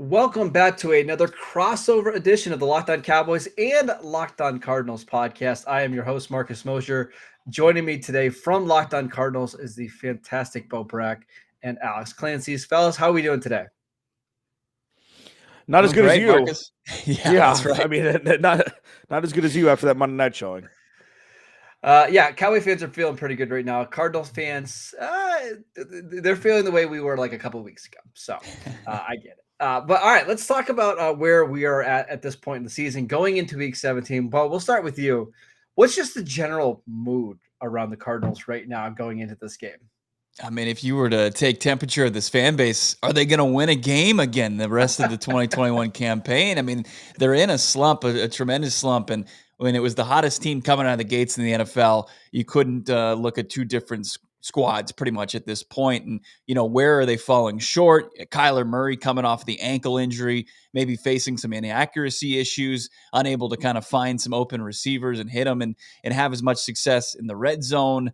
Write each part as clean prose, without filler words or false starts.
Welcome back to another crossover edition of the Locked On Cowboys and Locked On Cardinals podcast. I am your host, Marcus Mosher. Joining me today from Locked On Cardinals is the fantastic Brack and Alex Clancy. Fellas, how are we doing today? Not as good as you. Marcus. Yeah, that's right. I mean, not as good as you after that Monday night showing. Cowboy fans are feeling pretty good right now. Cardinals fans, they're feeling the way we were like a couple of weeks ago. So I get it. But all right, let's talk about where we are at this point in the season, going into Week 17. Well, we'll start with you. What's just the general mood around the Cardinals right now going into this game? I mean, if you were to take temperature of this fan base, are they going to win a game again the rest of the 2021 campaign? I mean, they're in a slump, a tremendous slump. And when it was the hottest team coming out of the gates in the NFL, you couldn't look at two different squads pretty much at this point. And, where are they falling short? Kyler Murray coming off the ankle injury, maybe facing some inaccuracy issues, unable to kind of find some open receivers and hit them and have as much success in the red zone.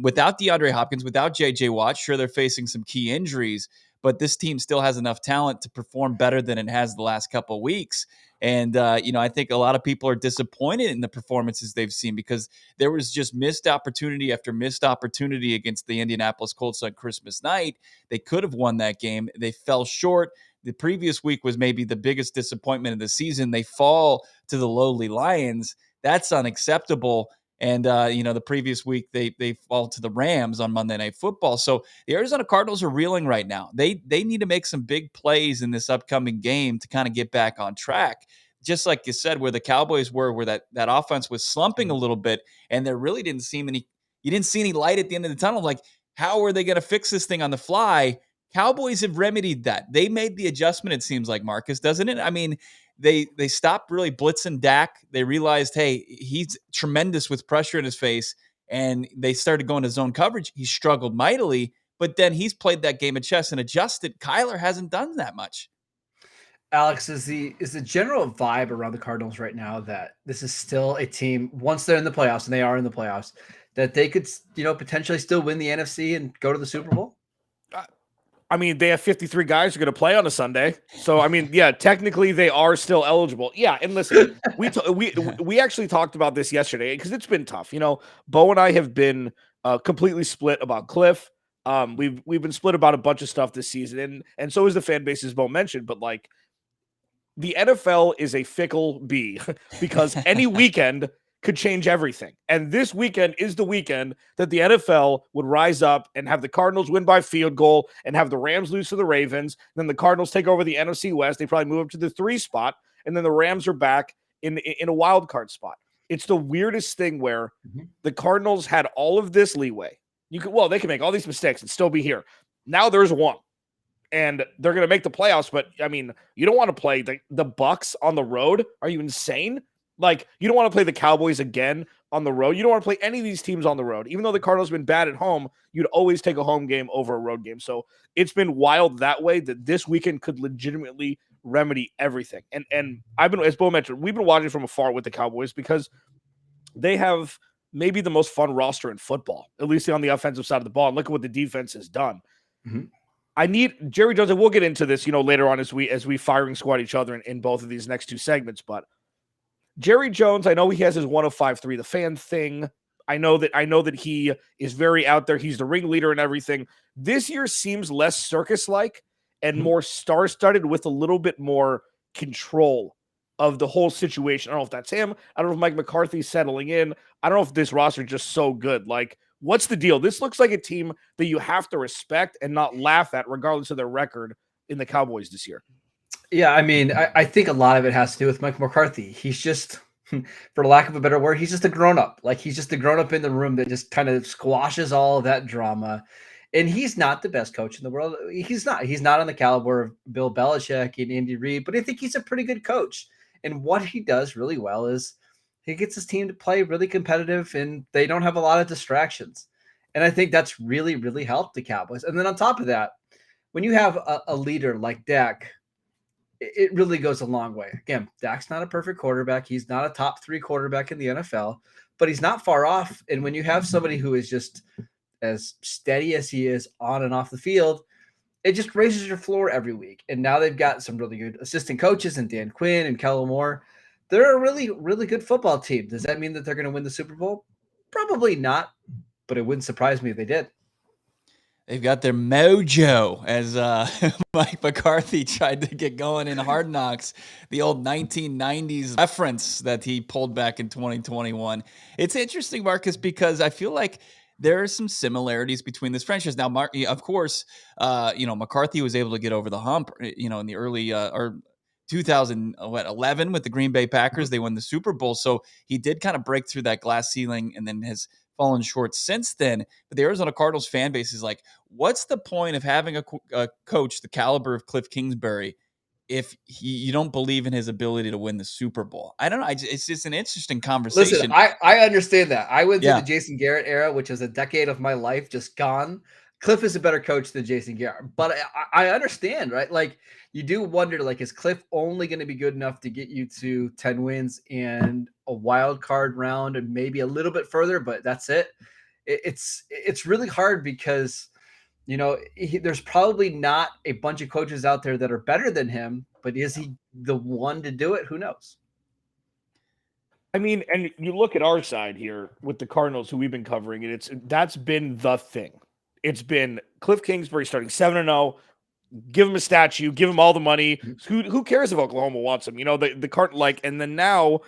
Without DeAndre Hopkins, without J.J. Watt, sure, they're facing some key injuries, but this team still has enough talent to perform better than it has the last couple of weeks. And, I think a lot of people are disappointed in the performances they've seen because there was just missed opportunity after missed opportunity against the Indianapolis Colts on Christmas night. They could have won that game. They fell short. The previous week was maybe the biggest disappointment of the season. They fall to the lowly Lions. That's unacceptable. And, the previous week, they fall to the Rams on Monday Night Football. So the Arizona Cardinals are reeling right now. They need to make some big plays in this upcoming game to kind of get back on track. Just like you said, where the Cowboys were, where that offense was slumping a little bit, and there really didn't seem any – you didn't see any light at the end of the tunnel. Like, how are they going to fix this thing on the fly? Cowboys have remedied that. They made the adjustment, it seems like, Marcus, doesn't it? I mean – They stopped really blitzing Dak. They realized, hey, he's tremendous with pressure in his face, and they started going to zone coverage. He struggled mightily, but then he's played that game of chess and adjusted. Kyler hasn't done that much. Alex, is the general vibe around the Cardinals right now that this is still a team, once they're in the playoffs, and they are in the playoffs, that they could, potentially still win the NFC and go to the Super Bowl? I mean, they have 53 guys who are going to play on a Sunday. So, I mean, yeah, technically they are still eligible. Yeah, and listen, we actually talked about this yesterday because it's been tough. Bo and I have been completely split about Kliff. We've been split about a bunch of stuff this season, and so is the fan base, as Bo mentioned. But like, the NFL is a fickle bee because any weekend could change everything. And this weekend is the weekend that the NFL would rise up and have the Cardinals win by field goal and have the Rams lose to the Ravens. Then the Cardinals take over the NFC West. They probably move up to the 3 spot. And then the Rams are back in a wild card spot. It's the weirdest thing where the Cardinals had all of this leeway. They can make all these mistakes and still be here. Now there's one. And they're going to make the playoffs. But, I mean, you don't want to play the Bucs on the road. Are you insane? Like, you don't want to play the Cowboys again on the road. You don't want to play any of these teams on the road. Even though the Cardinals have been bad at home, you'd always take a home game over a road game. So it's been wild that way that this weekend could legitimately remedy everything. And I've been, as Bo mentioned, we've been watching from afar with the Cowboys because they have maybe the most fun roster in football, at least on the offensive side of the ball. And look at what the defense has done. Mm-hmm. I need Jerry Jones, and we'll get into this, later on as we firing squad each other in both of these next two segments, but Jerry Jones, I know he has his 105.3 the fan thing. I know that he is very out there. He's the ringleader and everything. This year seems less circus-like and more star-studded with a little bit more control of the whole situation. I don't know if that's him. I don't know if Mike McCarthy's settling in. I don't know if this roster is just so good. Like, what's the deal? This looks like a team that you have to respect and not laugh at regardless of their record in the Cowboys this year. Yeah, I mean, I think a lot of it has to do with Mike McCarthy. He's just, for lack of a better word, he's just a grown-up. Like, he's just a grown-up in the room that just kind of squashes all of that drama. And he's not the best coach in the world. He's not. He's not on the caliber of Bill Belichick and Andy Reid, but I think he's a pretty good coach. And what he does really well is he gets his team to play really competitive, and they don't have a lot of distractions. And I think that's really, really helped the Cowboys. And then on top of that, when you have a leader like Dak, it really goes a long way. Again, Dak's not a perfect quarterback. He's not a top 3 quarterback in the NFL, but he's not far off. And when you have somebody who is just as steady as he is on and off the field, it just raises your floor every week. And now they've got some really good assistant coaches and Dan Quinn and Kellen Moore. They're a really, really good football team. Does that mean that they're going to win the Super Bowl? Probably not, but it wouldn't surprise me if they did. They've got their mojo, as Mike McCarthy tried to get going in Hard Knocks, the old 1990s reference that he pulled back in 2021. It's interesting, Marcus, because I feel like there are some similarities between this franchise. Now, of course, McCarthy was able to get over the hump, in the early or 2011 with the Green Bay Packers. They won the Super Bowl. So he did kind of break through that glass ceiling and then has fallen short since then. But the Arizona Cardinals fan base is like, what's the point of having a coach the caliber of Kliff Kingsbury if you don't believe in his ability to win the Super Bowl? I don't know. It's just an interesting conversation. Listen, I understand that. I went through Yeah. the Jason Garrett era, which is a decade of my life just gone. Kliff is a better coach than Jason Garrett, but I understand, right? Like, you do wonder, like, is Kliff only going to be good enough to get you to 10 wins and a wild card round and maybe a little bit further, but that's it. It's really hard because, there's probably not a bunch of coaches out there that are better than him, but is he the one to do it? Who knows? I mean, and you look at our side here with the Cardinals, who we've been covering, and that's been the thing. It's been Kliff Kingsbury starting 7-0. Give him a statue, give him all the money. Who cares if Oklahoma wants him? The cart and then now,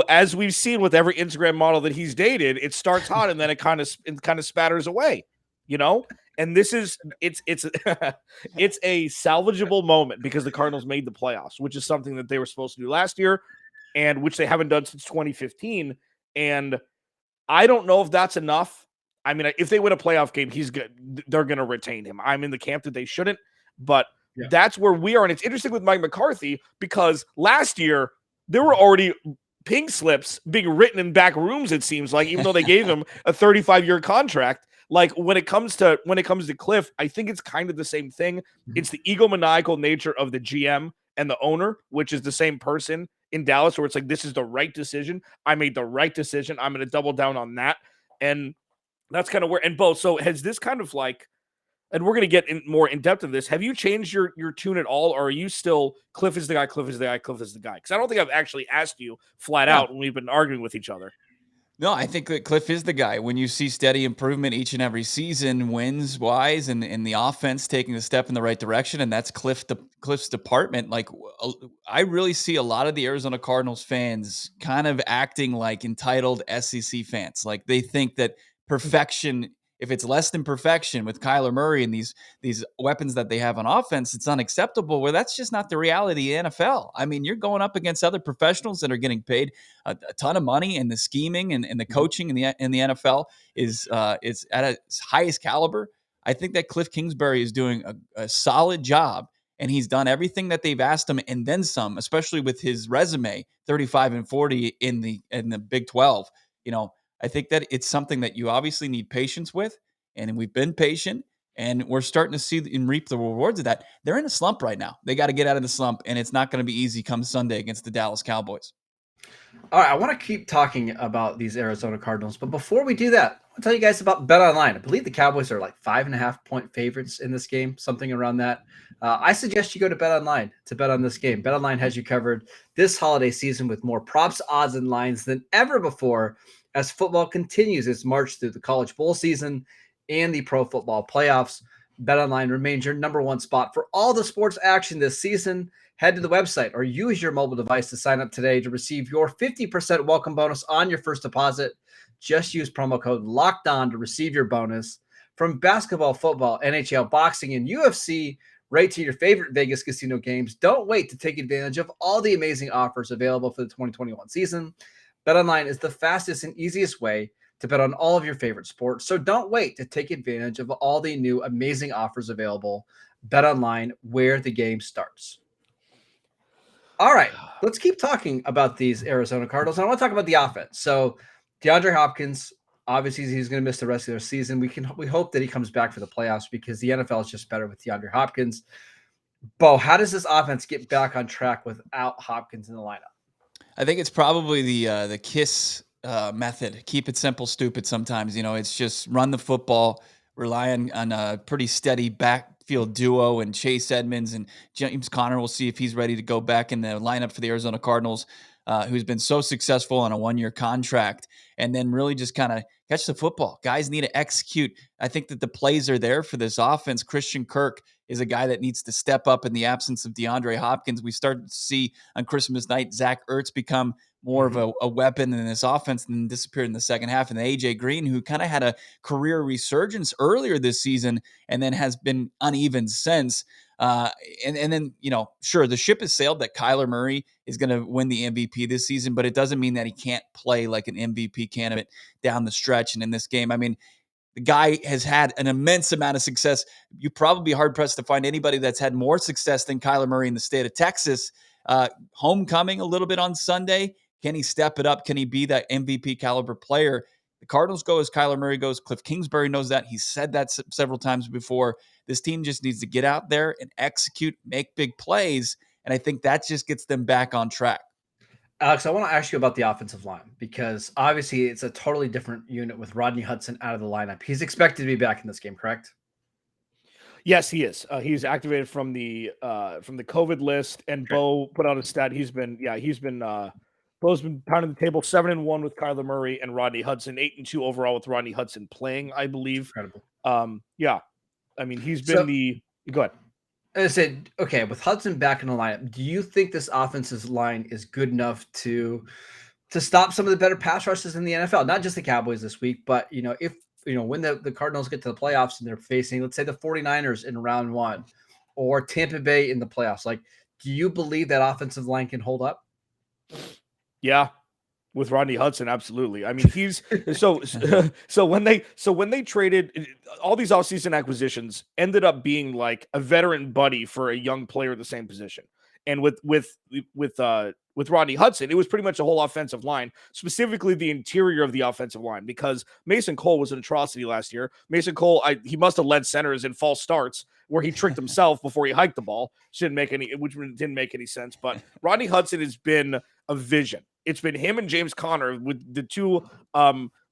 as we've seen with every Instagram model that he's dated, it starts hot and then it kind of spatters away. And this is it's it's a salvageable moment because the Cardinals made the playoffs, which is something that they were supposed to do last year, and which they haven't done since 2015. And I don't know if that's enough. I mean, if they win a playoff game, he's good. They're going to retain him. I'm in the camp that they shouldn't, but that's where we are. And it's interesting with Mike McCarthy because last year there were already pink slips being written in back rooms. It seems like, even though they gave him a 35-year contract. Like when it comes to Kliff, I think it's kind of the same thing. It's the egomaniacal nature of the GM and the owner, which is the same person in Dallas, where it's like, this is the right decision. I made the right decision. I'm going to double down on that. And that's kind of where, and both. So has this kind of like, and we're going to get more in depth of this. Have you changed your tune at all? Or are you still Kliff is the guy, Kliff is the guy, Kliff is the guy? Because I don't think I've actually asked you flat out when we've been arguing with each other. No, I think that Kliff is the guy. When you see steady improvement each and every season, wins wise, and the offense taking a step in the right direction, and that's Kliff's department. Like, I really see a lot of the Arizona Cardinals fans kind of acting like entitled SEC fans. Like, they think that perfection, if it's less than perfection with Kyler Murray and these weapons that they have on offense, it's unacceptable. Well, that's just not the reality of the NFL. I mean, you're going up against other professionals that are getting paid a ton of money, and the scheming and the coaching in the NFL is at its highest caliber. I think that Kliff Kingsbury is doing a solid job, and he's done everything that they've asked him and then some, especially with his resume, 35-40 in the Big 12. I think that it's something that you obviously need patience with, and we've been patient, and we're starting to see and reap the rewards of that. They're in a slump right now. They got to get out of the slump, and it's not going to be easy come Sunday against the Dallas Cowboys. All right, I want to keep talking about these Arizona Cardinals, but before we do that, I'll tell you guys about BetOnline. I believe the Cowboys are like 5.5-point favorites in this game, something around that. I suggest you go to BetOnline to bet on this game. BetOnline has you covered this holiday season with more props, odds, and lines than ever before as football continues its march through the college bowl season and the pro football playoffs. BetOnline remains your number one spot for all the sports action this season. Head to the website or use your mobile device to sign up today to receive your 50% welcome bonus on your first deposit. Just use promo code LOCKEDON to receive your bonus. From basketball, football, NHL, boxing, and UFC, right to your favorite Vegas casino games. Don't wait to take advantage of all the amazing offers available for the 2021 season. BetOnline is the fastest and easiest way to bet on all of your favorite sports. So don't wait to take advantage of all the new amazing offers available. BetOnline, where the game starts. All right, let's keep talking about these Arizona Cardinals. I want to talk about the offense. So DeAndre Hopkins, obviously he's going to miss the rest of their season. We hope that he comes back for the playoffs because the NFL is just better with DeAndre Hopkins. Bo, how does this offense get back on track without Hopkins in the lineup? I think it's probably the KISS method. Keep it simple, stupid sometimes. It's just run the football, rely on a pretty steady back backfield duo and Chase Edmonds and James Conner. We'll see if he's ready to go back in the lineup for the Arizona Cardinals, who's been so successful on a 1-year contract, and then really just kind of catch the football. Guys need to execute. I think that the plays are there for this offense. Christian Kirk is a guy that needs to step up in the absence of DeAndre Hopkins. We started to see on Christmas night Zach Ertz become more of a weapon in this offense and then disappeared in the second half. And AJ Green, who kind of had a career resurgence earlier this season and then has been uneven since. And then, sure, the ship has sailed that Kyler Murray is going to win the MVP this season, but it doesn't mean that he can't play like an MVP candidate down the stretch. And in this game, I mean, the guy has had an immense amount of success. You'd probably be hard-pressed to find anybody that's had more success than Kyler Murray in the state of Texas. Homecoming a little bit on Sunday. Can he step it up? Can he be that MVP caliber player? The Cardinals go as Kyler Murray goes. Kliff Kingsbury knows that. He's said that several times before. This team just needs to get out there and execute, make big plays, and I think that just gets them back on track. Alex, I want to ask you about the offensive line because obviously it's a totally different unit with Rodney Hudson out of the lineup. He's expected to be back in this game, correct? Yes, he is. He's activated from the COVID list, and Bo put out a stat. Bo's been pounding the table 7-1 with Kyler Murray and Rodney Hudson, 8-2 overall with Rodney Hudson playing, I believe. Incredible. Yeah. I mean, he's been go ahead. I said, okay, with Hudson back in the lineup, do you think this offensive line is good enough to stop some of the better pass rushes in the NFL? Not just the Cowboys this week, but if when the Cardinals get to the playoffs and they're facing, let's say, the 49ers in round 1 or Tampa Bay in the playoffs, like, do you believe that offensive line can hold up? Yeah. With Rodney Hudson, absolutely. I mean, he's so when they traded all these offseason acquisitions ended up being like a veteran buddy for a young player at the same position. And with Rodney Hudson, it was pretty much a whole offensive line, specifically the interior of the offensive line, because Mason Cole was an atrocity last year. Mason Cole, he must have led centers in false starts where he tricked himself before he hiked the ball. Which didn't make any sense. But Rodney Hudson has been a vision. It's been him and James Conner with the two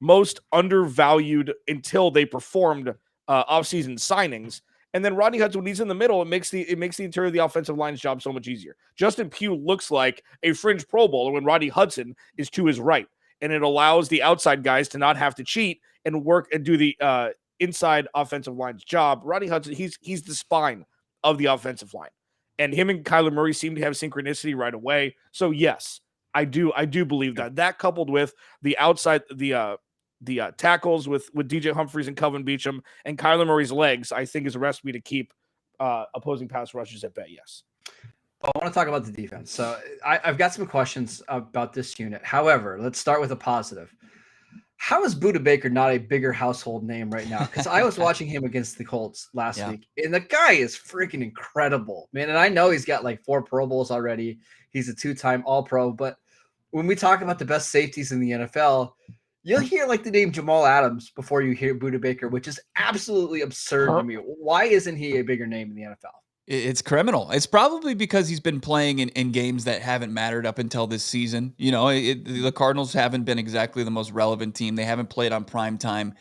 most undervalued until they performed offseason signings. And then Rodney Hudson, when he's in the middle, it makes the interior of the offensive line's job so much easier. Justin Pugh looks like a fringe Pro Bowler when Rodney Hudson is to his right. And it allows the outside guys to not have to cheat and work and do the inside offensive line's job. Rodney Hudson, he's the spine of the offensive line. And him and Kyler Murray seem to have synchronicity right away. So yes, I do believe that. That coupled with the outside, the tackles with DJ Humphries and Kelvin Beachum and Kyler Murray's legs, I think is a recipe to keep opposing pass rushers at bay. Yes. I want to talk about the defense. So I've got some questions about this unit. However, let's start with a positive. How is Budda Baker not a bigger household name right now? Because I was watching him against the Colts last week, and the guy is freaking incredible, man. And I know he's got like 4 Pro Bowls already. He's a 2-time All-Pro. But when we talk about the best safeties in the NFL, you'll hear like the name Jamal Adams before you hear Budda Baker, which is absolutely absurd to me. Why isn't he a bigger name in the NFL? It's criminal. It's probably because he's been playing in games that haven't mattered up until this season. The Cardinals haven't been exactly the most relevant team. They haven't played on prime time.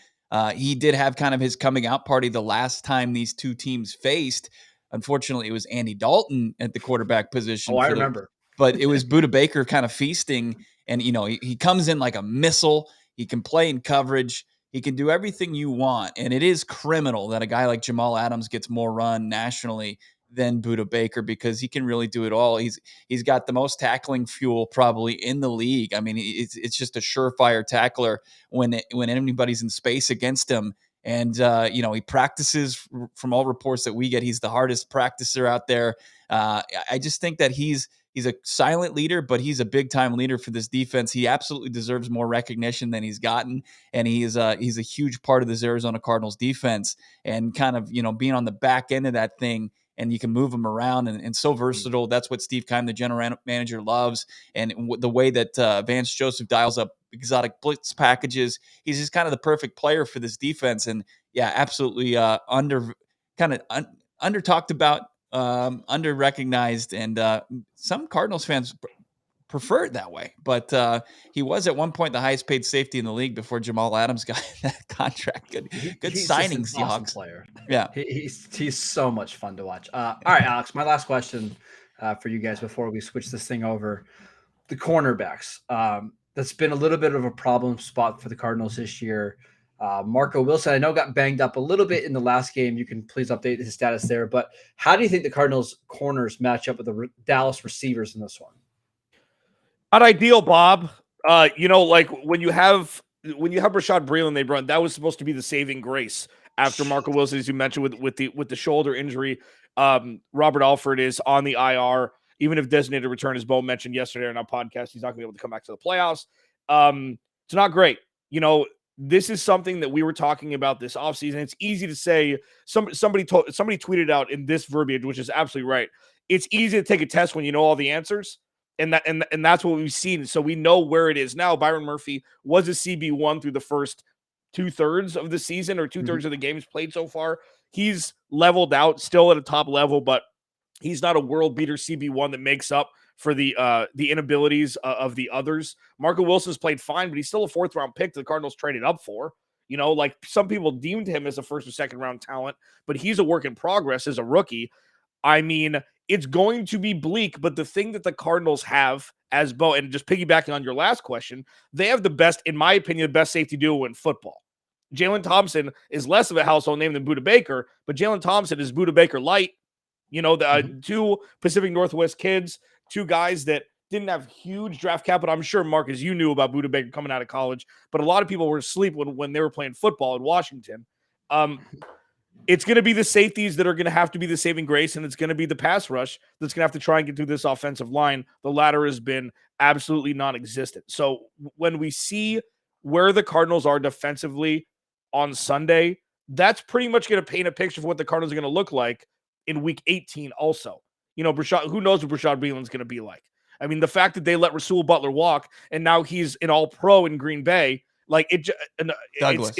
He did have kind of his coming out party the last time these two teams faced. Unfortunately, it was Andy Dalton at the quarterback position. Oh, I remember. But it was Budda Baker kind of feasting. And, he comes in like a missile. He can play in coverage. He can do everything you want. And it is criminal that a guy like Jamal Adams gets more run nationally than Budda Baker because he can really do it all. He's got the most tackling fuel probably in the league. I mean, it's just a surefire tackler when anybody's in space against him. And, he practices from all reports that we get. He's the hardest practicer out there. I just think that he's a silent leader, but he's a big time leader for this defense. He absolutely deserves more recognition than he's gotten. And he's a huge part of this Arizona Cardinals defense and kind of, being on the back end of that thing. And you can move him around and so versatile. That's what Steve Keim, the general manager, loves. And the way that Vance Joseph dials up exotic blitz packages, he's just kind of the perfect player for this defense. And yeah, absolutely under talked about, under recognized. And some Cardinals fans prefer it that way. But he was at one point the highest paid safety in the league before Jamal Adams got that contract. Good He's signing, just an awesome Seahawks. player. Yeah. He's so much fun to watch. All right, Alex, my last question for you guys before we switch this thing over. The cornerbacks. That's been a little bit of a problem spot for the Cardinals this year. Marco Wilson, I know, got banged up a little bit in the last game. You can please update his status there. But how do you think the Cardinals corners match up with the Dallas receivers in this one? Not ideal, Bob. Like when you have Rashad Breeland, they run, that was supposed to be the saving grace after Marco Wilson, as you mentioned, with the shoulder injury. Robert Alford is on the IR. Even if designated return, as Bo mentioned yesterday on our podcast, he's not going to be able to come back to the playoffs. It's not great. This is something that we were talking about this offseason. It's easy to say. Somebody tweeted out in this verbiage, which is absolutely right. It's easy to take a test when you know all the answers. And that's what we've seen. So we know where it is now. Byron Murphy was a CB1 through the first 2/3 of the season, or 2/3 of the games played so far. He's leveled out, still at a top level, but he's not a world beater CB1 that makes up for the inabilities of the others. Marco Wilson's played fine, but he's still a 4th-round pick the Cardinals traded up for. Like some people deemed him as a 1st or 2nd-round talent, but he's a work in progress as a rookie. I mean, it's going to be bleak, but the thing that the Cardinals have, as Bo, and just piggybacking on your last question, they have the best, in my opinion, the best safety duo in football. Jalen Thompson is less of a household name than Budda Baker, but Jalen Thompson is Budda Baker light. The 2 Pacific Northwest kids, 2 guys that didn't have huge draft capital. I'm sure, Marcus, you knew about Budda Baker coming out of college, but a lot of people were asleep when they were playing football in Washington. It's going to be the safeties that are going to have to be the saving grace, and it's going to be the pass rush that's going to have to try and get through this offensive line. The latter has been absolutely non-existent. So when we see where the Cardinals are defensively on Sunday, that's pretty much going to paint a picture of what the Cardinals are going to look like in Week 18 also. Who knows what Rashad Breeland's going to be like? I mean, the fact that they let Rasul Butler walk, and now he's an all-pro in Green Bay, Douglas.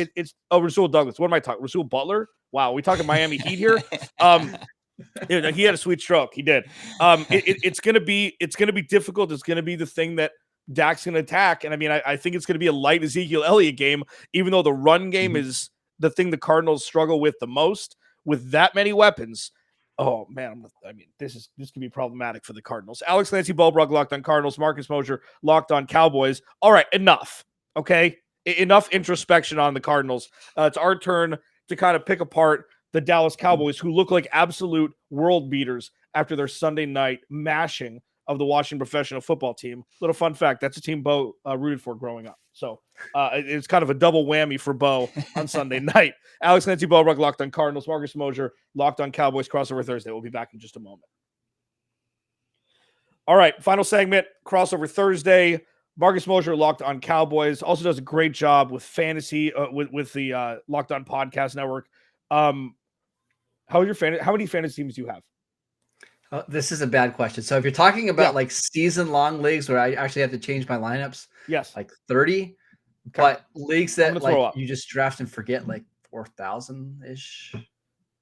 Rasul Douglas. What am I talking? Rasul Butler? Wow, we talking Miami Heat here? He had a sweet stroke. He did. It's gonna be difficult. It's gonna be the thing that Dak's gonna attack. And I mean, I think it's gonna be a light Ezekiel Elliott game, even though the run game is the thing the Cardinals struggle with the most. With that many weapons, oh man, I mean, this could be problematic for the Cardinals. Alex Clancy, Bulbrook, Locked on Cardinals. Marcus Mosher, Locked on Cowboys. All right, enough. Okay, enough introspection on the Cardinals. It's our turn to kind of pick apart the Dallas Cowboys, who look like absolute world beaters after their Sunday night mashing of the Washington Professional Football Team. Little fun fact, that's a team Bo rooted for growing up. So it's kind of a double whammy for Bo on Sunday night. Alex Clancy, Bulbrook, Locked on Cardinals. Marcus Mosher, Locked on Cowboys. Crossover Thursday. We'll be back in just a moment. All right, final segment, Crossover Thursday. Marcus Mosher, Locked on Cowboys, also does a great job with fantasy with the Locked on Podcast Network. How many fantasy teams do you have? This is a bad question. So if you're talking about like season-long leagues where I actually have to change my lineups, yes, like 30. Okay. But leagues that like you just draft and forget, like 4,000-ish.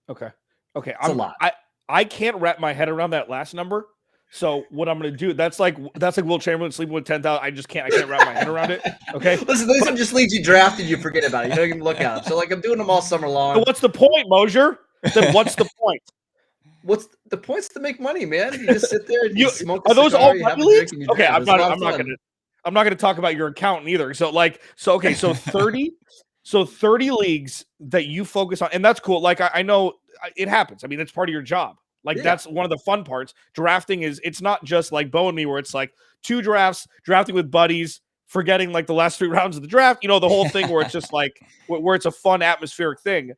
Okay. It's a lot. I can't wrap my head around that last number. So what I'm going to do, that's like Will Chamberlain sleeping with 10,000. I can't wrap my head around it. Okay. Listen, these are just leagues you drafted, you forget about it. You don't even look at them. So like I'm doing them all summer long. So what's the point, Mosher? Then what's the point? What's the point's to make money, man? You just sit there and you smoke a Are those cigar, all you have a money drink, and you okay, drink. I'm not gonna talk about your accountant either. So 30 30 leagues that you focus on, and that's cool. Like I know it happens. I mean, it's part of your job. Like that's one of the fun parts. Drafting it's not just like Bo and me where it's like 2 drafts, drafting with buddies, forgetting like the last 3 rounds of the draft, the whole thing where it's just like where it's a fun atmospheric thing.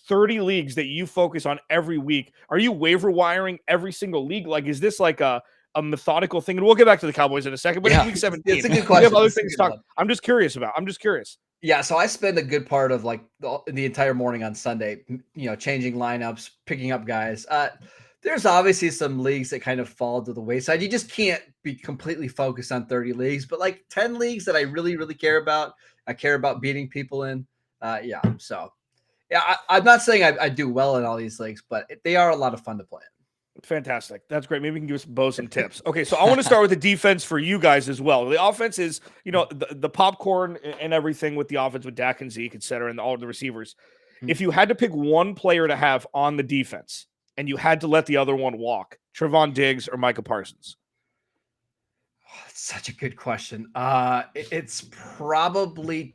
30 leagues that you focus on every week. Are you waiver wiring every single league? Like, is this like a methodical thing? And we'll get back to the Cowboys in a second, but week 17. It's a good question. We have other things to talk. I'm just curious. Yeah, so I spend a good part of like the entire morning on Sunday, changing lineups, picking up guys. There's obviously some leagues that kind of fall to the wayside. You just can't be completely focused on 30 leagues, but like 10 leagues that I really, really care about. I care about beating people in. So. Yeah, I'm not saying I do well in all these leagues, but they are a lot of fun to play in. Fantastic. That's great. Maybe we can give us Bo some tips. Okay, so I want to start with the defense for you guys as well. The offense is, the popcorn and everything with the offense with Dak and Zeke, et cetera, and all of the receivers. If you had to pick one player to have on the defense and you had to let the other one walk, Trevon Diggs or Micah Parsons? That's such a good question. It's probably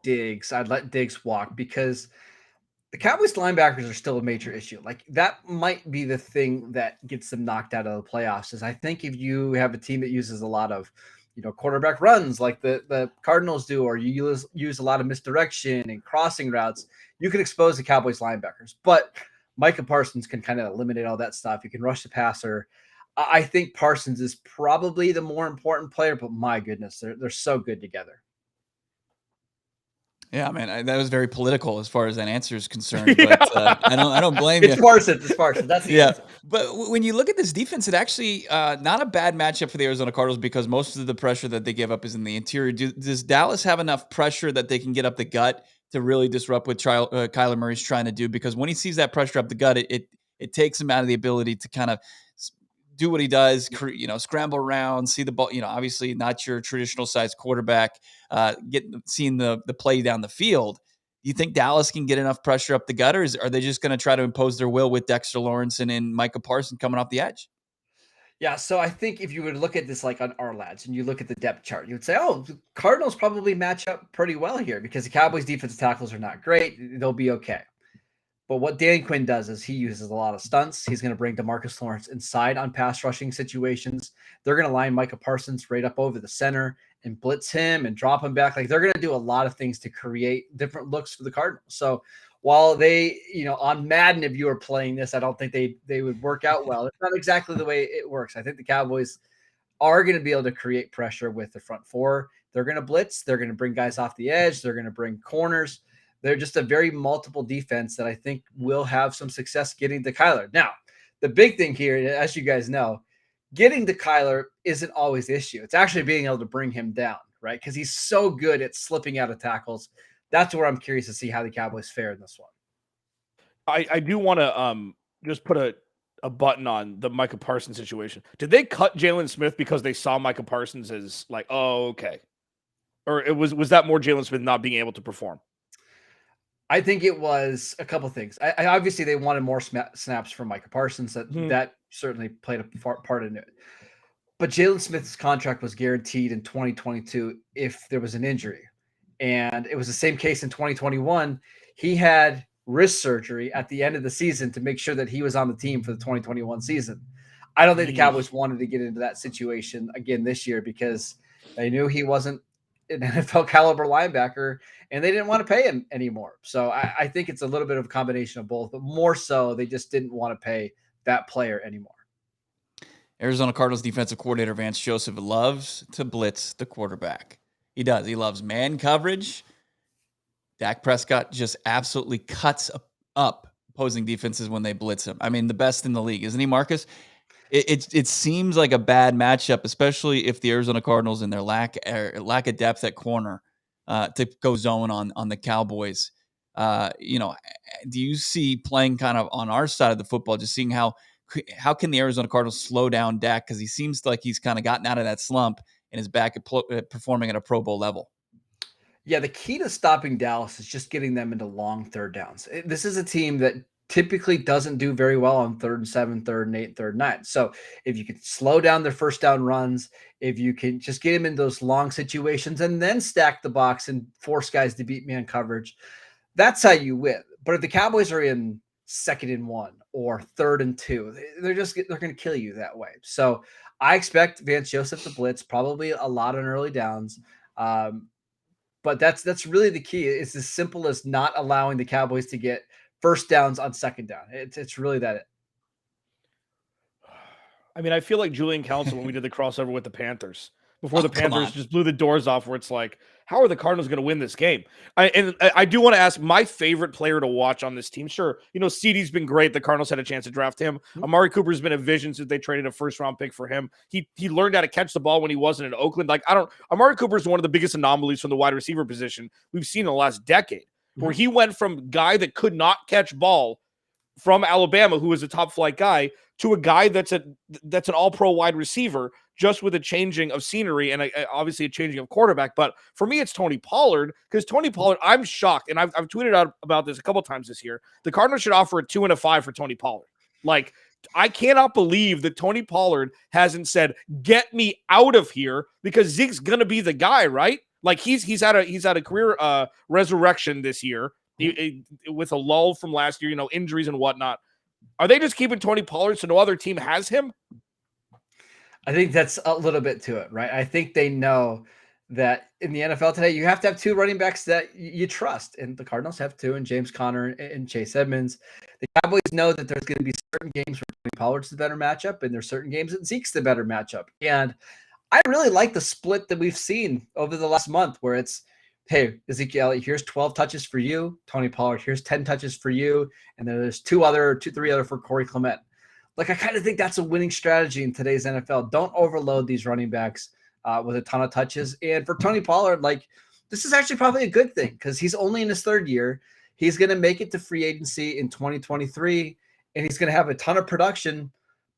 Diggs. I'd let Diggs walk because the Cowboys linebackers are still a major issue. Like that might be the thing that gets them knocked out of the playoffs. Is I think if you have a team that uses a lot of, quarterback runs like the Cardinals do, or you use a lot of misdirection and crossing routes, you can expose the Cowboys linebackers. But Micah Parsons can kind of eliminate all that stuff. You can rush the passer. I think Parsons is probably the more important player, but my goodness, they're so good together. Yeah, man, that was very political as far as that answer is concerned. But I don't blame you. It's Parsons. It's Parsons. That's the answer. But when you look at this defense, it actually not a bad matchup for the Arizona Cardinals because most of the pressure that they give up is in the interior. Does Dallas have enough pressure that they can get up the gut to really disrupt what Kyler Murray's trying to do? Because when he sees that pressure up the gut, it takes him out of the ability to kind of do what he does, scramble around, see the ball, obviously not your traditional size quarterback, seeing the play down the field. Do you think Dallas can get enough pressure up the gut, or are they just going to try to impose their will with Dexter Lawrence and Micah Parsons coming off the edge? Yeah, so I think if you would look at this like on our lads and you look at the depth chart, you would say, oh, the Cardinals probably match up pretty well here because the Cowboys defensive tackles are not great. They'll be okay. But what Dan Quinn does is he uses a lot of stunts. He's going to bring DeMarcus Lawrence inside on pass rushing situations. They're going to line Micah Parsons right up over the center and blitz him and drop him back. Like they're going to do a lot of things to create different looks for the Cardinals. So while they, on Madden, if you were playing this, I don't think they would work out well. It's not exactly the way it works. I think the Cowboys are going to be able to create pressure with the front four. They're going to blitz. They're going to bring guys off the edge. They're going to bring corners. They're just a very multiple defense that I think will have some success getting to Kyler. Now, the big thing here, as you guys know, getting to Kyler isn't always the issue. It's actually being able to bring him down, right? Because he's so good at slipping out of tackles. That's where I'm curious to see how the Cowboys fare in this one. I do want to just put a button on the Micah Parsons situation. Did they cut Jalen Smith because they saw Micah Parsons as like, oh, okay? Or was that more Jalen Smith not being able to perform? I think it was a couple things. I obviously they wanted more snaps from Micah Parsons. That certainly played a part in it. But Jalen Smith's contract was guaranteed in 2022 if there was an injury. And it was the same case in 2021. He had wrist surgery at the end of the season to make sure that he was on the team for the 2021 season. I don't think the Cowboys wanted to get into that situation again this year because they knew he wasn't an NFL caliber linebacker and they didn't want to pay him anymore. So I think it's a little bit of a combination of both, but more so they just didn't want to pay that player anymore. Arizona Cardinals defensive coordinator Vance Joseph loves to blitz the quarterback. He does. He loves man coverage. Dak Prescott just absolutely cuts up opposing defenses when they blitz him. I mean, the best in the league, isn't he, Marcus? It seems like a bad matchup, especially if the Arizona Cardinals and their lack of depth at corner to go zone on the Cowboys. Do you see playing kind of on our side of the football, just seeing how can the Arizona Cardinals slow down Dak because he seems like he's kind of gotten out of that slump and is back at performing at a Pro Bowl level? Yeah, the key to stopping Dallas is just getting them into long third downs. This is a team that typically doesn't do very well on 3rd and 7, 3rd and 8, 3rd and 9. So if you can slow down their first down runs, if you can just get them in those long situations and then stack the box and force guys to beat man coverage, that's how you win. But if the Cowboys are in 2nd and 1 or 3rd and 2, they're going to kill you that way. So I expect Vance Joseph to blitz probably a lot on early downs. But that's really the key. It's as simple as not allowing the Cowboys to get first downs on 2nd down. It's really that. I mean, I feel like Julian Council when we did the crossover with the Panthers before the Panthers just blew the doors off, where it's like, how are the Cardinals going to win this game? I do want to ask my favorite player to watch on this team. Sure, CeeDee's been great. The Cardinals had a chance to draft him. Amari Cooper's been a vision since they traded a 1st-round pick for him. He learned how to catch the ball when he wasn't in Oakland. Amari Cooper's one of the biggest anomalies from the wide receiver position we've seen in the last decade, where he went from guy that could not catch ball from Alabama, who is a top flight guy, to a guy that's an all-pro wide receiver, just with a changing of scenery and obviously a changing of quarterback. But for me, it's Tony Pollard, because Tony Pollard, I'm shocked, and I've tweeted out about this a couple times this year. The Cardinals should offer a 2 and a 5 for Tony Pollard. Like, I cannot believe that Tony Pollard hasn't said, "Get me out of here," because Zeke's gonna be the guy, right? Like, he's had a career resurrection this year with a lull from last year, injuries and whatnot. Are they just keeping Tony Pollard so no other team has him? I think that's a little bit to it, right? I think they know that in the NFL today, you have to have 2 running backs that you trust. And the Cardinals have 2, and James Conner and Chase Edmonds. The Cowboys know that there's going to be certain games where Tony Pollard's the better matchup, and there's certain games that Zeke's the better matchup. And I really like the split that we've seen over the last month, where it's, hey, Ezekiel, here's 12 touches for you. Tony Pollard, here's 10 touches for you. And then there's 3 other for Corey Clement. Like, I kind of think that's a winning strategy in today's NFL. Don't overload these running backs with a ton of touches. And for Tony Pollard, like, this is actually probably a good thing, because he's only in his 3rd year. He's going to make it to free agency in 2023, and he's going to have a ton of production,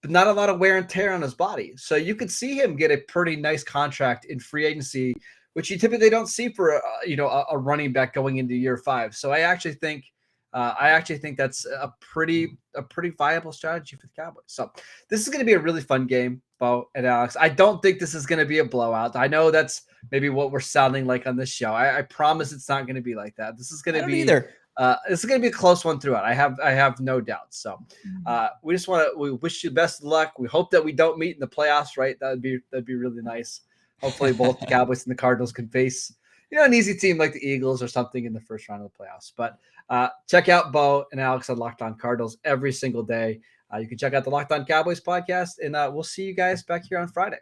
but not a lot of wear and tear on his body. So you could see him get a pretty nice contract in free agency, which you typically don't see for a running back going into year 5. So I actually think that's a pretty viable strategy for the Cowboys. So this is going to be a really fun game, Bo and Alex. I don't think this is going to be a blowout. I know that's maybe what we're sounding like on this show. I promise it's not going to be like that. This is going to be either. This is going to be a close one throughout. I have no doubt. So we wish you best of luck. We hope that we don't meet in the playoffs, right? That'd be really nice. Hopefully both the Cowboys and the Cardinals can face, an easy team like the Eagles or something in the first round of the playoffs. But check out Bo and Alex on Locked On Cardinals every single day. You can check out the Locked On Cowboys podcast, and we'll see you guys back here on Friday.